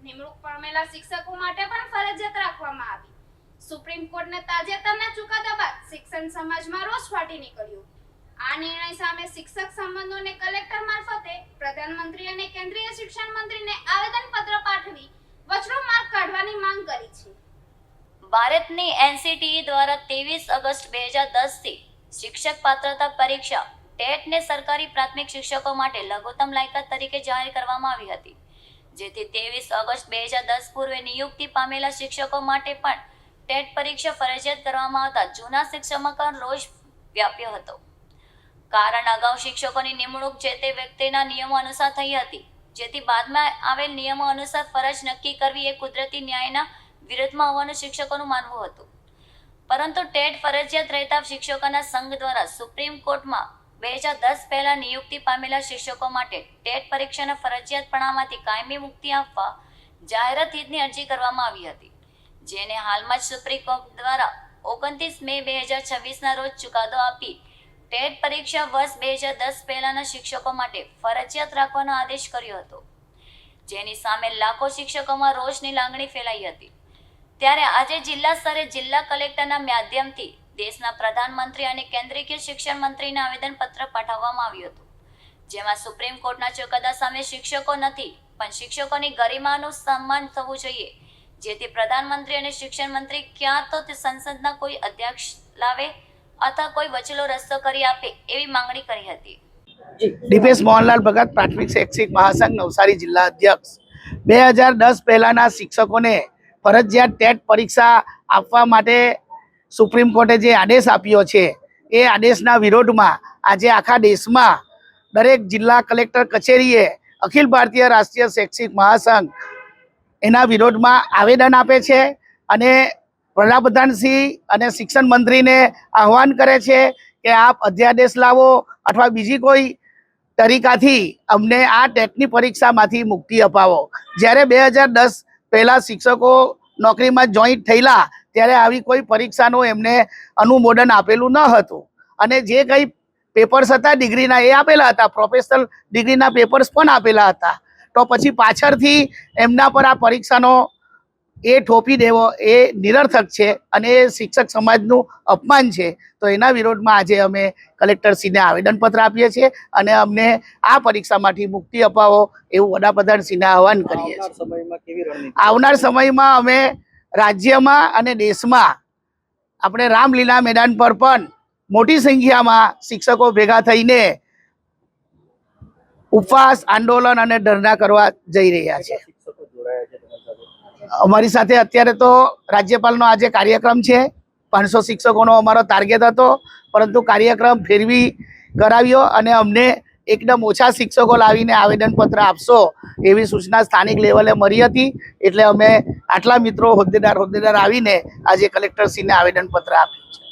નિમણૂક પામેલા શિક્ષકો માટે પણ ફરજિયાત રાખવામાં આવી। સુપ્રીમ કોર્ટના તાજેતરના ચુકાદા બાદ શિક્ષણ સમાજમાં રોષ ફાટી નીકળ્યો। આ નિર્ણય સામે શિક્ષક સંબંધોને કલેક્ટર મારફતે પ્રધાનમંત્રી અને કેન્દ્રીય શિક્ષણ મંત્રીને આવેદનપત્ર પાઠવી વચલો માર્ગ કાઢવાની માંગ કરી છે। ભારતની એનસીટીઈ દ્વારા 23 ઓગસ્ટ 2010 થી શિક્ષક પાત્રતા પરીક્ષા ટેટને સરકારી પ્રાથમિક શિક્ષકો માટે લઘુત્તમ લાયકાત તરીકે જાહેર કરવામાં આવી હતી, જેથી 23 ઓગસ્ટ 2010 પૂર્વે નિયુક્તિ પામેલા શિક્ષકો માટે પણ ટેટ પરીક્ષા ફરજિયાત કરવામાં આવતા જૂના શિક્ષકોમાં રોષ વ્યાપ્યો હતો। કારણ અગાઉ શિક્ષકોની નિમણૂક જે તે વ્યક્તિના નિયમો અનુસાર થઈ હતી, જેથી બાદમાં આવેલ નિયમો અનુસાર ફરજ નક્કી કરવી એ કુદરતી ન્યાયના વિરુદ્ધમાં હોવાનું શિક્ષકોનું માનવું હતું। પરંતુ ટેટ ફરજિયાત રહેતા શિક્ષકોના સંઘ દ્વારા સુપ્રીમ કોર્ટમાં 2010 પહેલા નિયુક્તિ પામેલા શિક્ષકો માટે ટેટ પરીક્ષાના ફરજિયાતપણામાંથી કાયમી મુક્તિ આપવા જાહેરાત હિતની અરજી કરવામાં આવી હતી, જેને હાલમાં જ સુપ્રીમ કોર્ટ દ્વારા 29 મે 2026ના રોજ ચુકાદો આપી ટેટ પરીક્ષા વર્ષ 2010 પહેલાના શિક્ષકો માટે ફરજિયાત રાખવાનો આદેશ કર્યો હતો, જેની સામે લાખો શિક્ષકોમાં રોષની લાગણી ફેલાઈ હતી। ત્યારે આજે જિલ્લા સ્તરે જિલ્લા કલેક્ટરના માધ્યમથી દેશના પ્રધાનમંત્રી અને કેન્દ્રીય શિક્ષણ મંત્રીને આવેદનપત્ર પાઠવવામાં આવ્યું હતું, જેમાં સુપ્રીમ કોર્ટના ચુકાદા સામે શિક્ષકો નથી પણ શિક્ષકોની ગરિમાનું સન્માન થવું જોઈએ, જેથી પ્રધાનમંત્રી અને શિક્ષણ મંત્રી ક્યાં તો તે સંસદના કોઈ અધ્યક્ષ લાવે અથવા કોઈ વચલો રસ્તો કરી આપે એવી માંગણી કરી હતી। દીપેશ મોહનલાલ ભગત પ્રાથમિક શૈક્ષિક મહાસંઘ નવસારી જિલ્લા અધ્યક્ષ। 2010 પહેલાના શિક્ષકોને ફરજિયાત ટેટ પરીક્ષા આપવા માટે સુપ્રીમ કોર્ટે જે આદેશ આપ્યો છે એ આદેશના વિરોધમાં આજે આખા દેશમાં દરેક જિલ્લા કલેક્ટર કચેરીએ અખિલ ભારતીય રાષ્ટ્રીય શૈક્ષિક મહાસંઘ એના વિરોધમાં આવેદન આપે છે અને વડાપ્રધાનશ્રી અને શિક્ષણ મંત્રીને આહવાન કરે છે કે આપ અધ્યાદેશ લાવો અથવા બીજી કોઈ તરીકાથી અમને આ ટેટની પરીક્ષામાંથી મુક્તિ અપાવો। જ્યારે 2010 પહેલાં શિક્ષકો નોકરીમાં જોઈન્ટ થયેલા ત્યારે આવી કોઈ પરીક્ષાનું એમને અનુમોદન આપેલું ન હતું અને જે કંઈ પેપર્સ હતા ડિગ્રીના એ આપેલા હતા, પ્રોફેશનલ ડિગ્રીના પેપર્સ પણ આપેલા હતા, તો પછી પાછળથી એમના પર આ પરીક્ષાનો એ થોપી દેવો એ નિરર્થક છે અને એ શિક્ષક સમાજનું અપમાન છે। તો એના વિરોધમાં આજે અમે કલેક્ટરશ્રીને આવેદનપત્ર આપીએ છીએ અને અમને આ પરીક્ષામાંથી મુક્તિ અપાવો એવું વડાપ્રધાનશ્રીને આહવાન કરીએ છીએ। આવનાર સમયમાં અમે રાજ્યમાં અને દેશમાં આપણે રામલીલા મેદાન પર પણ મોટી સંખ્યામાં શિક્ષકો ભેગા થઈને ઉપવાસ આંદોલન અને ધરણા કરવા જઈ રહ્યા છે। અમારી સાથે અત્યારે તો રાજ્યપાલનો આજે કાર્યક્રમ છે, 500 શિક્ષકોનો અમારો ટાર્ગેટ હતો, પરંતુ કાર્યક્રમ ફેરવી કરાવ્યો અને અમને એકદમ ઓછા શિક્ષકો લાવીને આવેદનપત્ર આપશો એવી સૂચના સ્થાનિક લેવલે મળી હતી, એટલે અમે આટલા મિત્રો હોદ્દેદાર આવીને આજે કલેક્ટરશ્રીને આવેદનપત્ર આપ્યું છે।